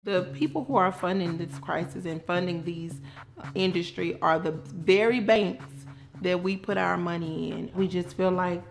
The people who are funding this crisis and funding these industry are the very banks that we put our money in. We just feel like,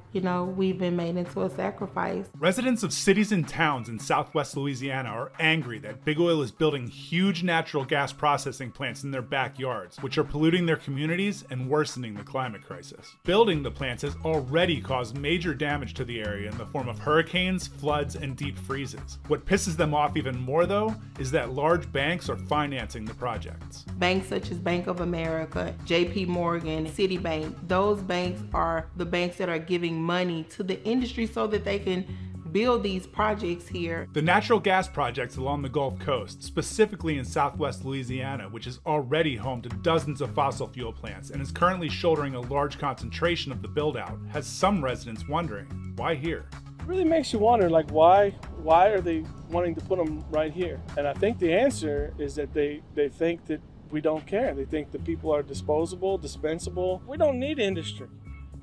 we've been made into a sacrifice. Residents of cities and towns in Southwest Louisiana are angry that Big Oil is building huge natural gas processing plants in their backyards, which are polluting their communities and worsening the climate crisis. Building the plants has already caused major damage to the area in the form of hurricanes, floods, and deep freezes. What pisses them off even more, though, is that large banks are financing the projects. Banks such as Bank of America, JP Morgan, Citibank, those banks are the banks that are giving money to the industry so that they can build these projects here. The natural gas projects along the Gulf Coast, specifically in Southwest Louisiana, which is already home to dozens of fossil fuel plants and is currently shouldering a large concentration of the build-out, has some residents wondering, why here? It really makes you wonder, why are they wanting to put them right here? And I think the answer is that they think that we don't care. They think that people are disposable, dispensable. We don't need industry.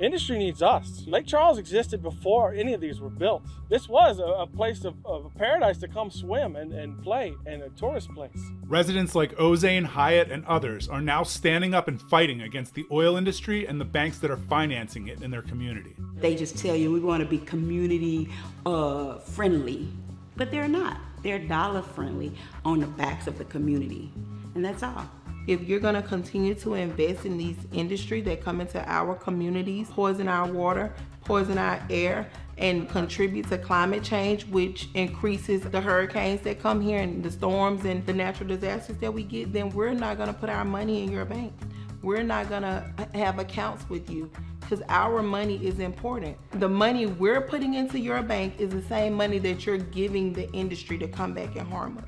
Industry needs us. Lake Charles existed before any of these were built. This was a place of a paradise to come swim and play, and a tourist place. Residents like Ozane, Hyatt, and others are now standing up and fighting against the oil industry and the banks that are financing it in their community. They just tell you we want to be community friendly, but they're not. They're dollar friendly on the backs of the community, and that's all. If you're going to continue to invest in these industries that come into our communities, poison our water, poison our air, and contribute to climate change, which increases the hurricanes that come here and the storms and the natural disasters that we get, then we're not going to put our money in your bank. We're not going to have accounts with you because our money is important. The money we're putting into your bank is the same money that you're giving the industry to come back and harm us.